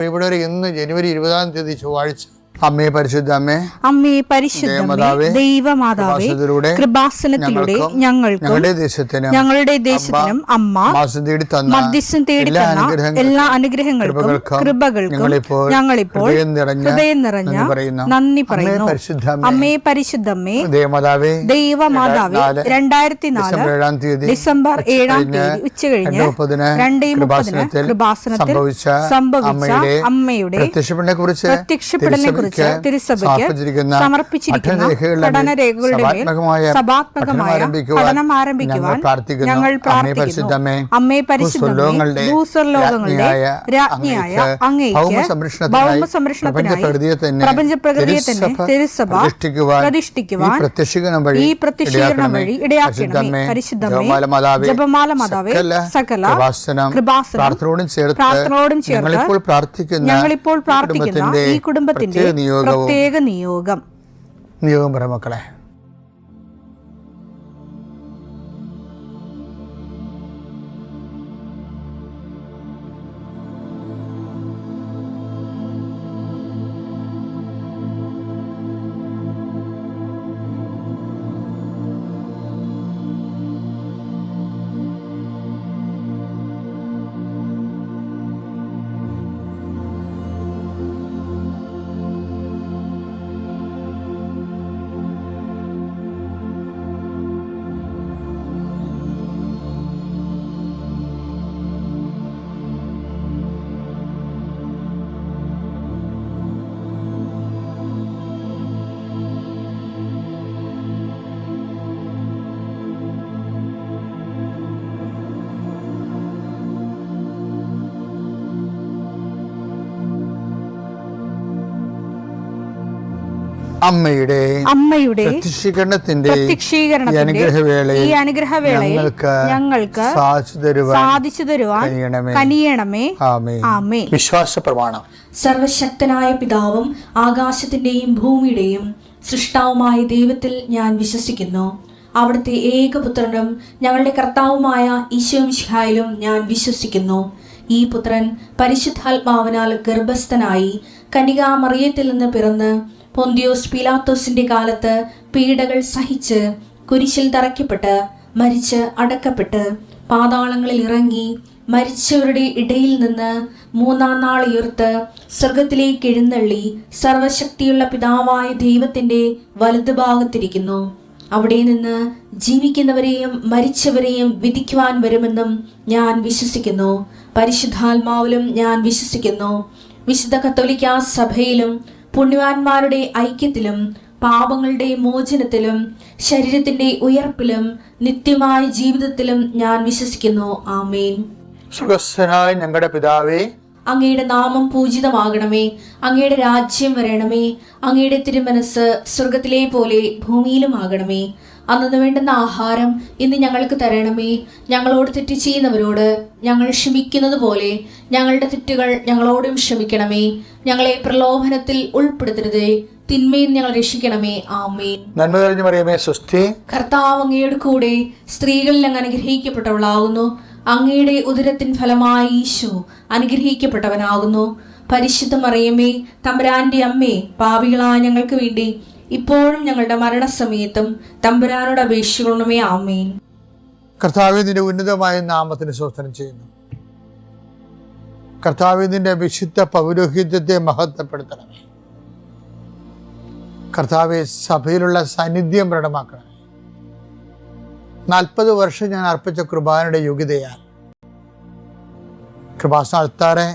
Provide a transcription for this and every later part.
ഇവിടെ ഇന്ന് ജനുവരി 20 ചൊവ്വാഴ്ച. അമ്മേ പരിശുദ്ധ അമ്മേ, അമ്മേ പരിശുദ്ധമേ, ദൈവമാതാവേ, കൃപാസനത്തിലൂടെ ഞങ്ങൾക്കും ഞങ്ങളുടെ ദേശത്തിനും അമ്മ മധ്യസ്ഥം തേടി തന്ന എല്ലാ അനുഗ്രഹങ്ങൾക്കും കൃപകൾക്കും ഞങ്ങളിപ്പോൾ ഹൃദയം നിറഞ്ഞ നന്ദി പറയുന്നു. അമ്മേ പരിശുദ്ധമേ, ദൈവമാതാവേ, 2004 ഡിസംബർ 7 ഉച്ചകഴിഞ്ഞ് 2:30 കൃപാസനത്തിൽ സംഭവിച്ച അമ്മയുടെ പ്രത്യക്ഷപ്പെടലിനെ കുറിച്ച് തിരുസഭയ്ക്ക് സമർപ്പിച്ചിരിക്കുന്ന പഠനരേഖകളുടെ മേൽ സഭാത്മകമായ പഠനം ആരംഭിക്കുവാൻ ഞങ്ങൾ പ്രാർത്ഥിക്കുന്നു. അമ്മേ പരിശുദ്ധമേ, ഭൂസ്വർലോകങ്ങളുടെ രാജ്ഞിയായ അങ്ങേയ്ക്ക് ഭൗമസംരക്ഷണത്തിനായി പ്രപഞ്ചപ്രകൃതിയെ തന്നെ തിരുസഭ പ്രതിഷ്ഠിക്കുവാൻ ഈ പ്രത്യക്ഷീകരണം വഴി ഇടയാക്കണമേ. പരിശുദ്ധമേ, ജപമാല മാതാവേ, സകല കൃപാസനം പ്രാർത്ഥനയോടും ചേർത്ത് ഞങ്ങളിപ്പോൾ പ്രാർത്ഥിക്കുന്ന ഈ കുടുംബത്തിന്റെ പ്രത്യേക നിയോഗം പറ മക്കളെ. അമ്മയുടെ പ്രത്യക്ഷീകരണത്തിന്റെ ഈ അനുഗ്രഹവേളയിൽ ഞങ്ങൾക്ക് സാധിച്ചു തരുവാൻ കനിയണമേ. ആമേൻ. വിശ്വാസ പ്രമാണം. സർവശക്തനായ പിതാവും ആകാശത്തിന്റെയും ഭൂമിയുടെയും സൃഷ്ടാവുമായ ദൈവത്തിൽ ഞാൻ വിശ്വസിക്കുന്നു. അവിടുത്തെ ഏകപുത്രനും ഞങ്ങളുടെ കർത്താവുമായ ഈശോ മിശിഹായിലും ഞാൻ വിശ്വസിക്കുന്നു. ഈ പുത്രൻ പരിശുദ്ധാത്മാവിനാൽ ഗർഭസ്ഥനായി കന്യകാമറിയത്തിൽ നിന്ന് പിറന്ന് പൊന്തിയോസ് പീലാത്തോസിന്റെ കാലത്ത് പീഡകൾ സഹിച്ച് കുരിശിൽ തറയ്ക്കപ്പെട്ട് മരിച്ച് അടക്കപ്പെട്ട് പാതാളങ്ങളിൽ ഇറങ്ങി മരിച്ചവരുടെ ഇടയിൽ നിന്ന് 3-ാം നാൾ ഉയർത്ത് സ്വർഗത്തിലേക്ക് എഴുന്നള്ളി സർവശക്തിയുള്ള പിതാവായ ദൈവത്തിന്റെ വലതുഭാഗത്തിരിക്കുന്നു. അവിടെ നിന്ന് ജീവിക്കുന്നവരെയും മരിച്ചവരെയും വിധിക്കുവാൻ വരുമെന്നും ഞാൻ വിശ്വസിക്കുന്നു. പരിശുദ്ധാത്മാവിലും ഞാൻ വിശ്വസിക്കുന്നു. വിശുദ്ധ കത്തോലിക്കാ സഭയിലും പുണ്യവാന്മാരുടെ ഐക്യത്തിലും പാപങ്ങളുടെ മോചനത്തിലും ശരീരത്തിന്റെ ഉയർപ്പിലും നിത്യമായ ജീവിതത്തിലും ഞാൻ വിശ്വസിക്കുന്നു. ആമേൻ. സ്വർഗ്ഗസ്ഥനായ ഞങ്ങളുടെ പിതാവേ, അങ്ങയുടെ നാമം പൂജിതമാകണമേ. അങ്ങയുടെ രാജ്യം വരണമേ. അങ്ങയുടെ തിരുമനസ് സ്വർഗത്തിലെ പോലെ ഭൂമിയിലും ആകണമേ. അന്നു വേണ്ടുന്ന ആഹാരം ഇന്ന് ഞങ്ങൾക്ക് തരണമേ. ഞങ്ങളോട് തെറ്റ് ചെയ്യുന്നവരോട് ഞങ്ങൾ ക്ഷമിക്കുന്നത് പോലെ ഞങ്ങളുടെ തെറ്റുകൾ ഞങ്ങളോടും ക്ഷമിക്കണമേ. ഞങ്ങളെ പ്രലോഭനത്തിൽ ഉൾപ്പെടുത്തരുതേ, തിന്മയിൽ ഞങ്ങൾ രക്ഷിക്കണമേ. ആമേൻ. നന്മ നിറഞ്ഞ മറിയമേ, സ്വസ്തി. കർത്താവ് അങ്ങയുടെ കൂടെ സ്ത്രീകളിൽ അങ്ങ് അനുഗ്രഹിക്കപ്പെട്ടവളാകുന്നു. അങ്ങയുടെ ഉദരത്തിൻ ഫലമായി ഈശോ അനുഗ്രഹിക്കപ്പെട്ടവനാകുന്നു. പരിശുദ്ധ മറിയമേ, തമ്പുരാന്റെ അമ്മേ, പാപികളായ ഞങ്ങൾക്ക് വേണ്ടി ഇപ്പോഴും ഞങ്ങളുടെ മരണസമയത്തും തമ്പുരാനോട് അപേക്ഷിക്കണമേ. ആമേൻ. കർത്താവേ, നിന്റെ ഉന്നതമായ നാമത്തിന് സ്തോത്രം ചെയ്യുന്നു. കർത്താവേ, നിന്റെ വിശുദ്ധ പൗരോഹിത്യത്തെ മഹത്വപ്പെടുത്തണമേ. കർത്താവേ, സഭയിലുള്ള സാന്നിധ്യം പ്രകടമാക്കണമേ. 40 വർഷം ഞാൻ അർപ്പിച്ച കൃപാനയുടെ യോഗ്യതയാൽ കൃപാസന അൾത്താറെ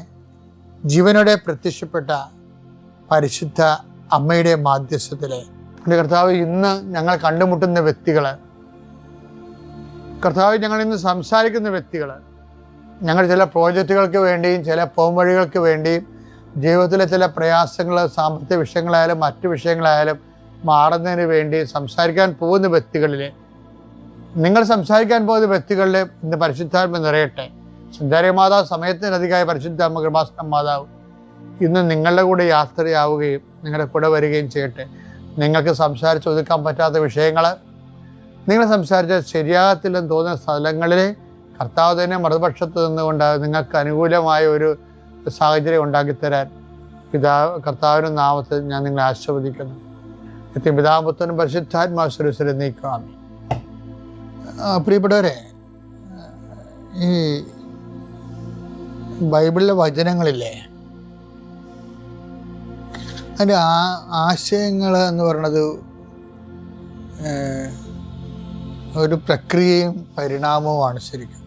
ജീവനോടെ പ്രത്യക്ഷപ്പെട്ട പരിശുദ്ധ അമ്മയുടെ മാധ്യസ്ഥത്തിലെ കർത്താവ്, ഇന്ന് ഞങ്ങൾ കണ്ടുമുട്ടുന്ന വ്യക്തികൾ, കർത്താവ്, ഞങ്ങൾ ഇന്ന് സംസാരിക്കുന്ന വ്യക്തികൾ, ഞങ്ങൾ ചില പ്രോജക്റ്റുകൾക്ക് വേണ്ടിയും ചില പോംവഴികൾക്ക് വേണ്ടിയും ജീവിതത്തിലെ ചില പ്രയാസങ്ങൾ, സാമ്പത്തിക വിഷയങ്ങളായാലും മറ്റു വിഷയങ്ങളായാലും മാറുന്നതിന് വേണ്ടി സംസാരിക്കാൻ പോകുന്ന വ്യക്തികളിൽ, നിങ്ങൾ സംസാരിക്കാൻ പോകുന്ന വ്യക്തികളിൽ ഇന്ന് പരിശുദ്ധാത്മ നിറയട്ടെ. സഞ്ചാരി മാതാവ്, സമയത്തിനധികമായ പരിശുദ്ധ അമ്മ കൃപാസന മാതാവ് ഇന്ന് നിങ്ങളുടെ കൂടെ യാത്രയാവുകയും നിങ്ങളുടെ കൂടെ വരികയും ചെയ്യട്ടെ. നിങ്ങൾക്ക് സംസാരിച്ച് ഒതുക്കാൻ പറ്റാത്ത വിഷയങ്ങൾ, നിങ്ങൾ സംസാരിച്ച ശരിയാകത്തില്ലെന്ന് തോന്നുന്ന സ്ഥലങ്ങളിൽ കർത്താവ് തന്നെ മറുപക്ഷത്ത് നിന്നുകൊണ്ട് നിങ്ങൾക്ക് അനുകൂലമായ ഒരു സാഹചര്യം ഉണ്ടാക്കിത്തരാൻ കർത്താവിൻ്റെ നാമത്തിൽ ഞാൻ നിങ്ങളെ ആശീർവദിക്കുന്നു. പിതാപുത്രനും പരിശുദ്ധാത്മാസുരസ്വരം നീക്കാം. പ്രിയപ്പെട്ടവരെ, ഈ ബൈബിളിലെ വചനങ്ങളില്ലേ, അതിൻ്റെ ആശയങ്ങൾ എന്ന് പറയുന്നത് ഒരു പ്രക്രിയയും പരിണാമവുമാണ് ശരിക്കും.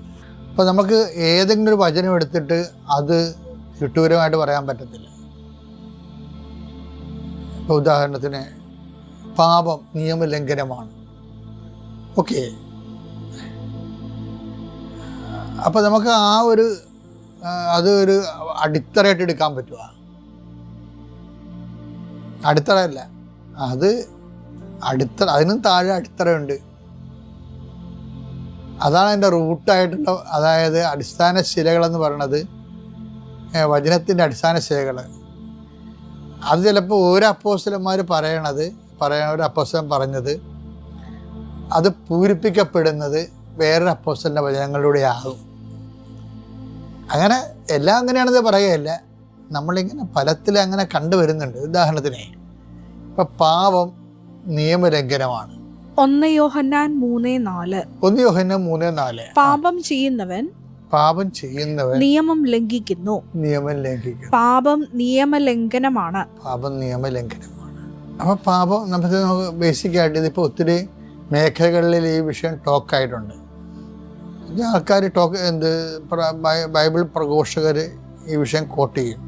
അപ്പോൾ നമുക്ക് ഏതെങ്കിലും ഒരു വചനം എടുത്തിട്ട് അത് ചുട്ടൂരമായിട്ട് പറയാൻ പറ്റത്തില്ല. ഇപ്പോൾ ഉദാഹരണത്തിന് പാപം നിയമലംഘനമാണ്. ഓക്കെ, അപ്പോൾ നമുക്ക് അതൊരു അടിത്തറയായിട്ട് എടുക്കാൻ പറ്റുക? അടിത്തറയല്ല, അതിനും താഴെ അടിത്തറയുണ്ട്. അതാണ് അതിൻ്റെ റൂട്ടായിട്ടുള്ള, അതായത് അടിസ്ഥാന ശിലകളെന്ന് പറയണത്, വചനത്തിൻ്റെ അടിസ്ഥാന ശിലകൾ. അത് ചിലപ്പോൾ ഒരു അപ്പോസ്തലന്മാർ ഒരു അപ്പോസ്തലൻ പറഞ്ഞത് അത് പൂരിപ്പിക്കപ്പെടുന്നത് വേറൊരു അപ്പോസ്തലൻ്റെ വചനങ്ങളിലൂടെ ആകും. അങ്ങനെ എല്ലാം അങ്ങനെയാണെന്ന് പറയുകയല്ല, നമ്മളിങ്ങനെ ഫലത്തിൽ അങ്ങനെ കണ്ടുവരുന്നുണ്ട്. ഉദാഹരണത്തിന് ഇപ്പം പാപം നിയമലംഘനമാണ്. 1 യോഹന്നാൻ 3:4 പാപം ചെയ്യുന്നവൻ നിയമം ലംഘിക്കുന്നു. പാപം നിയമലംഘനമാണ്. അപ്പോൾ പാപം നമുക്ക് ബേസിക്കായിട്ട് ഇതിപ്പോൾ ഒത്തിരി മേഖലകളിൽ ഈ വിഷയം ടോക്കായിട്ടുണ്ട്. ആൾക്കാർ ബൈബിൾ പ്രഘോഷകർ ഈ വിഷയം കോട്ട് ചെയ്യും.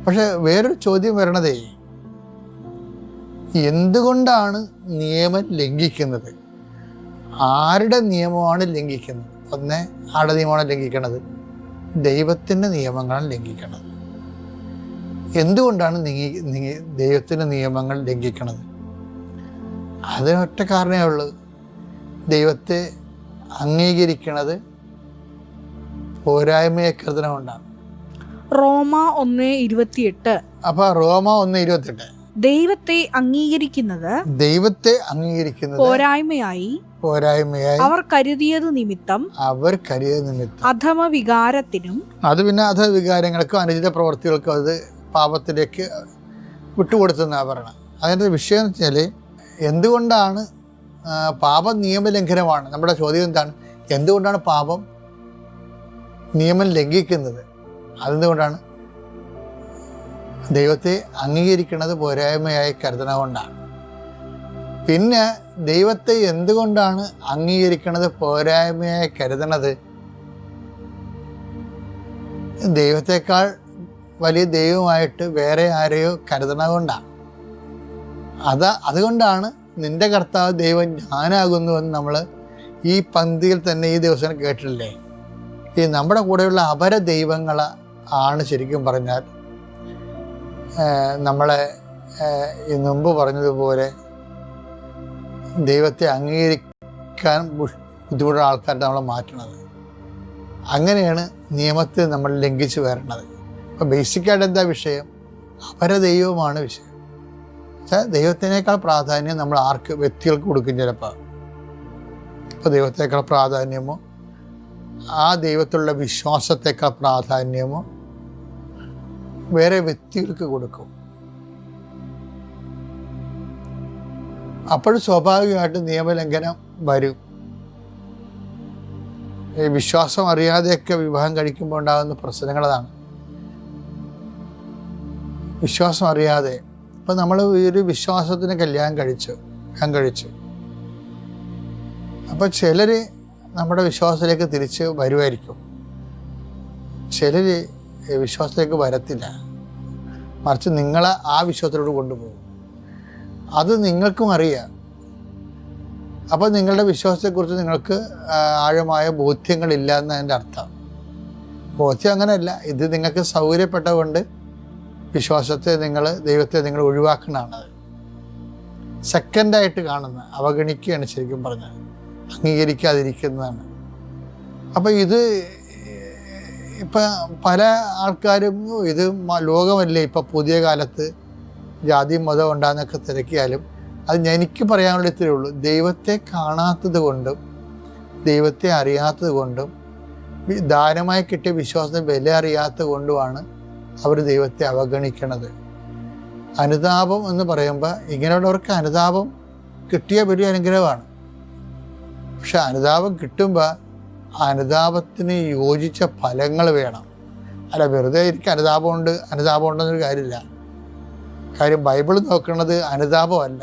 പക്ഷെ വേറൊരു ചോദ്യം വരണതേ, എന്തുകൊണ്ടാണ് നിയമം ലംഘിക്കുന്നത്? ആരുടെ നിയമമാണ് ലംഘിക്കുന്നത്? ഒന്ന്, ആരുടെ നിയമമാണ് ലംഘിക്കണത്? ദൈവത്തിൻ്റെ നിയമങ്ങളാണ് ലംഘിക്കണത്. എന്തുകൊണ്ടാണ് ദൈവത്തിൻ്റെ നിയമങ്ങൾ ലംഘിക്കണത്? അതിനൊറ്റ കാരണമേ ഉള്ളൂ, ദൈവത്തെ അംഗീകരിക്കണത് പോരായ്മയെ കരുതണമുണ്ടാണ്. റോമ 1:28. അപ്പൊ റോമ 1:28 ദൈവത്തെ അംഗീകരിക്കുന്നത് പോരായ്മയായി അവർ കരുതിയത് നിമിത്തം അധമ വികാരത്തിനും, അത് പിന്നെ അധവികാരങ്ങൾക്കും അനുചിത പ്രവർത്തികൾക്കും അത് പാപത്തിലേക്ക് വിട്ടുകൊടുത്തെന്നാ പറയണം. അതിൻ്റെ വിഷയം എന്ന് വെച്ചാൽ, എന്തുകൊണ്ടാണ് പാപം നിയമലംഘനമാണ്? നമ്മുടെ ചോദ്യം എന്താണ്? എന്തുകൊണ്ടാണ് പാപം നിയമം ലംഘിക്കുന്നത്? അതെന്തുകൊണ്ടാണ്? ദൈവത്തെ അംഗീകരിക്കുന്നത് പോരായ്മയായി കരുതണകൊണ്ടാണ്. പിന്നെ ദൈവത്തെ എന്തുകൊണ്ടാണ് അംഗീകരിക്കുന്നത് പോരായ്മയായി കരുതണത്? ദൈവത്തെക്കാൾ വലിയ ദൈവമായിട്ട് വേറെ ആരെയോ കരുതണകൊണ്ടാണ്. അതുകൊണ്ടാണ് നിന്റെ കർത്താവ് ദൈവം ഞാനാകുന്നുവെന്ന് നമ്മൾ ഈ പന്തിയിൽ തന്നെ ഈ ദിവസം കേട്ടിട്ടില്ലേ? ഈ നമ്മുടെ കൂടെയുള്ള അപര ദൈവങ്ങൾ ആണ് ശരിക്കും പറഞ്ഞാൽ നമ്മളെ ഈ മുമ്പ് പറഞ്ഞതുപോലെ ദൈവത്തെ അംഗീകരിക്കാൻ ബുദ്ധിമുട്ടുള്ള ആൾക്കാരുടെ നമ്മളെ മാറ്റണത്. അങ്ങനെയാണ് നിയമത്തെ നമ്മൾ ലംഘിച്ച് വരണത്. അപ്പോൾ ബേസിക്കായിട്ട് എന്താ വിഷയം? അപര ദൈവമാണ് വിഷയം. പക്ഷേ ദൈവത്തിനേക്കാൾ പ്രാധാന്യം നമ്മൾ വ്യക്തികൾക്ക് കൊടുക്കും ചിലപ്പോൾ. ഇപ്പോൾ ദൈവത്തേക്കാൾ പ്രാധാന്യമോ ആ ദൈവത്തിലുള്ള വിശ്വാസത്തേക്കാൾ പ്രാധാന്യമോ വേറെ വ്യക്തികൾക്ക് കൊടുക്കും. അപ്പോഴും സ്വാഭാവികമായിട്ട് നിയമലംഘനം വരും. ഈ വിശ്വാസം അറിയാതെയൊക്കെ വിവാഹം കഴിക്കുമ്പോൾ ഉണ്ടാകുന്ന പ്രശ്നങ്ങളതാണ്. വിശ്വാസം അറിയാതെ ഇപ്പം നമ്മൾ ഒരു വിശ്വാസത്തിന് കല്യാണം കഴിച്ചു. അപ്പോൾ ചിലർ നമ്മുടെ വിശ്വാസത്തിലേക്ക് തിരിച്ച് വരുമായിരിക്കും, ചിലർ വിശ്വാസത്തിലേക്ക് വരത്തില്ല. മറിച്ച് നിങ്ങളെ ആ വിശ്വാസത്തിലോട്ട് കൊണ്ടുപോകും. അത് നിങ്ങൾക്കും അറിയാം. അപ്പോൾ നിങ്ങളുടെ വിശ്വാസത്തെക്കുറിച്ച് നിങ്ങൾക്ക് ആഴമായ ബോധ്യങ്ങളില്ല എന്നതിൻ്റെ അർത്ഥം. ബോധ്യം അങ്ങനെയല്ല, ഇത് നിങ്ങൾക്ക് സൗകര്യപ്പെട്ടതുകൊണ്ട് വിശ്വാസത്തെ ദൈവത്തെ നിങ്ങൾ ഒഴിവാക്കണതാണ്. സെക്കൻഡായിട്ട് കാണുന്ന അവഗണിക്കുകയാണ് ശരിക്കും പറഞ്ഞത്, അംഗീകരിക്കാതിരിക്കുന്നതാണ്. അപ്പോൾ ഇത് ഇപ്പം പല ആൾക്കാരും ഇത് ലോകമല്ലേ ഇപ്പം പുതിയ കാലത്ത് ജാതി മതം ഉണ്ടാകുന്നൊക്കെ തിരക്കിയാലും അത് എനിക്ക് പറയാനുള്ള ഇത്രയേ ഉള്ളൂ. ദൈവത്തെ കാണാത്തത് കൊണ്ടും ദൈവത്തെ അറിയാത്തത് കൊണ്ടും ദാനമായി കിട്ടിയ വിശ്വാസത്തിന് വില അറിയാത്ത കൊണ്ടുമാണ് അവർ ദൈവത്തെ അവഗണിക്കണത്. അനുതാപം എന്ന് പറയുമ്പോൾ ഇങ്ങനെയുള്ളവർക്ക് അനുതാപം കിട്ടിയ വലിയ അനുഗ്രഹമാണ്. പക്ഷെ അനുതാപം കിട്ടുമ്പോൾ അനുതാപത്തിന് യോജിച്ച ഫലങ്ങൾ വേണം. അല്ല, വെറുതെ എനിക്ക് അനുതാപം ഉണ്ടെന്നൊരു കാര്യമില്ല. കാര്യം ബൈബിൾ നോക്കുന്നത് അനുതാപമല്ല,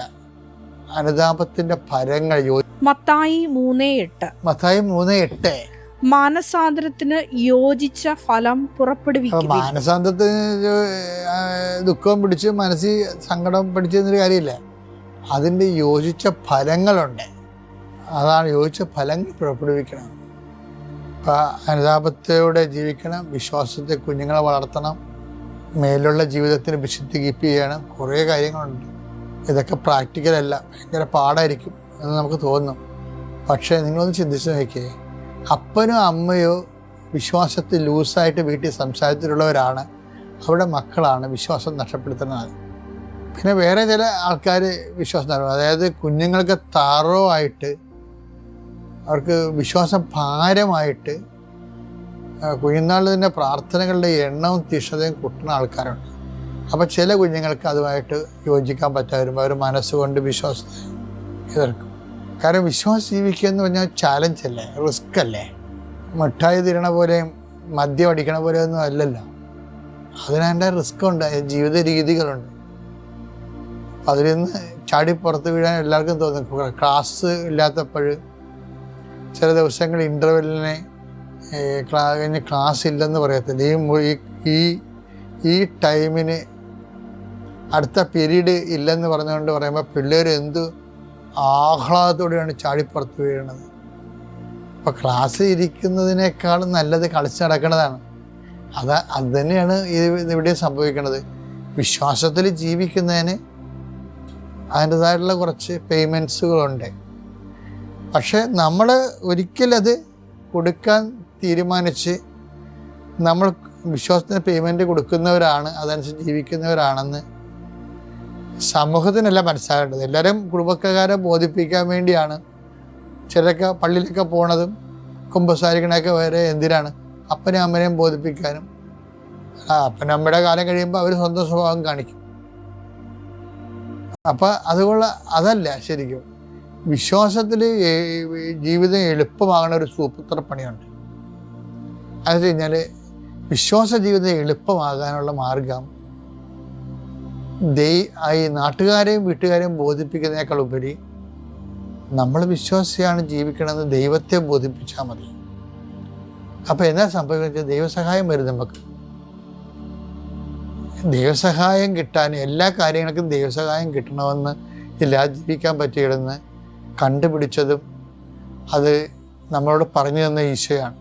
അനുതാപത്തിന്റെ ഫലങ്ങൾ. മത്തായി 3:8 മാനസാന്തരത്തിന് യോജിച്ച ഫലം പുറപ്പെടുവിക്കും. മാനസാന്തരത്തിന് ദുഃഖം പിടിച്ച് മനസ്സിൽ സങ്കടം പിടിച്ചെന്നൊരു കാര്യമില്ല, അതിൻ്റെ യോജിച്ച ഫലങ്ങളുണ്ട്. അതാണ് യോജിച്ച ഫലങ്ങൾ പുറപ്പെടുവിക്കണം. അപ്പം അനുതാപത്തോടെ ജീവിക്കണം, വിശ്വാസത്തെ കുഞ്ഞുങ്ങളെ വളർത്തണം, മേലുള്ള ജീവിതത്തിന് വിശുദ്ധി കീപ്പ് ചെയ്യണം. കുറേ കാര്യങ്ങളുണ്ട്. ഇതൊക്കെ പ്രാക്ടിക്കലല്ല, ഭയങ്കര പാടായിരിക്കും എന്ന് നമുക്ക് തോന്നും. പക്ഷേ നിങ്ങളൊന്ന് ചിന്തിച്ച് നോക്കിയേ, അപ്പനോ അമ്മയോ വിശ്വാസത്തിൽ ലൂസായിട്ട് വീട്ടിൽ സംസാരത്തിലുള്ളവരാണ് അവരുടെ മക്കളാണ് വിശ്വാസം നഷ്ടപ്പെടുത്തുന്നത്. പിന്നെ വേറെ ചില ആൾക്കാർ വിശ്വാസം തരും, അതായത് കുഞ്ഞുങ്ങൾക്ക് താറോവായിട്ട് അവർക്ക് വിശ്വാസം ഭാരമായിട്ട് കുഞ്ഞുനാളിൽ തന്നെ പ്രാർത്ഥനകളുടെ എണ്ണവും തീഷ്ണതയും കൂട്ടുന്ന ആൾക്കാരുണ്ട്. അപ്പോൾ ചില കുഞ്ഞുങ്ങൾക്ക് അതുമായിട്ട് യോജിക്കാൻ പറ്റാതെ അവർ മനസ്സുകൊണ്ട് വിശ്വാസത്തെ എതിർക്കും. കാരണം വിശ്വാസം ജീവിക്കുക എന്ന് പറഞ്ഞാൽ ചാലഞ്ച് അല്ലേ, റിസ്ക് അല്ലേ. മിഠായി തിരണ പോലെയും മദ്യം അടിക്കണ പോലെയൊന്നും അല്ലല്ലോ. അതിനെൻ്റെ റിസ്ക് ഉണ്ട്, ജീവിത രീതികളുണ്ട്. അതിൽ നിന്ന് ചാടി പുറത്ത് വീഴാൻ എല്ലാവർക്കും തോന്നും. ക്ലാസ് ഇല്ലാത്തപ്പോൾ ചില ദിവസങ്ങൾ ഇൻ്റർവെല്ലിനെ കഴിഞ്ഞ് ക്ലാസ് ഇല്ലെന്ന് പറയത്തില്ല. ഈ ടൈമിന് അടുത്ത പീരീഡ് ഇല്ലെന്ന് പറഞ്ഞുകൊണ്ട് പറയുമ്പോൾ പിള്ളേർ എന്ത് ആഹ്ലാദത്തോടെയാണ് ചാടിപ്പുറത്ത് വീഴുന്നത്. അപ്പോൾ ക്ലാസ് ഇരിക്കുന്നതിനേക്കാളും നല്ലത് കളിച്ച് നടക്കുന്നതാണ്. അത് തന്നെയാണ് ഇവിടെ സംഭവിക്കുന്നത്. വിശ്വാസത്തിൽ ജീവിക്കുന്നതിന് അതിൻ്റെതായിട്ടുള്ള കുറച്ച് പേയ്മെൻറ്റ്സുകളുണ്ട്. പക്ഷെ നമ്മൾ ഒരിക്കലത് കൊടുക്കാൻ തീരുമാനിച്ച് നമ്മൾ വിശ്വാസത്തിന് പേയ്മെൻറ്റ് കൊടുക്കുന്നവരാണ്, അതനുസരിച്ച് ജീവിക്കുന്നവരാണെന്ന് സമൂഹത്തിനല്ല മനസ്സിലാകേണ്ടത്. എല്ലാവരും കുടുംബക്കാരെ ബോധിപ്പിക്കാൻ വേണ്ടിയാണ് ചിലരൊക്കെ പള്ളിയിലൊക്കെ പോണതും കുമ്പസാരിക്കണൊക്കെ വരെ എന്തിനാണ്? അപ്പനും അമ്മനെയും ബോധിപ്പിക്കാനും. അപ്പനമ്മയുടെ കാലം കഴിയുമ്പോൾ അവർ സ്വന്തം സ്വഭാവം കാണിക്കും. അപ്പം അതുകൊണ്ട് അതല്ല ശരിക്കും വിശ്വാസത്തിൽ ജീവിതം എളുപ്പമാകുന്ന ഒരു സൂപ്പർ പണിയുണ്ട്. അത് വെച്ച് കഴിഞ്ഞാൽ വിശ്വാസ ജീവിതം എളുപ്പമാകാനുള്ള മാർഗം ഈ നാട്ടുകാരെയും വീട്ടുകാരെയും ബോധിപ്പിക്കുന്നതിനേക്കാൾ ഉപരി നമ്മൾ വിശ്വാസിയാണ് ജീവിക്കണമെന്ന് ദൈവത്തെ ബോധിപ്പിച്ചാൽ മതി. അപ്പം എന്താ സംഭവിക്കുന്നത്? ദൈവസഹായം വരും. നമുക്ക് ദൈവസഹായം കിട്ടാൻ എല്ലാ കാര്യങ്ങൾക്കും ദൈവസഹായം കിട്ടണമെന്ന് ഇല്ലാതെ ജീവിക്കാൻ പറ്റിയിടുന്ന് കണ്ടുപിടിച്ചതും അത് നമ്മളോട് പറഞ്ഞു തന്ന ഈശോയാണ്.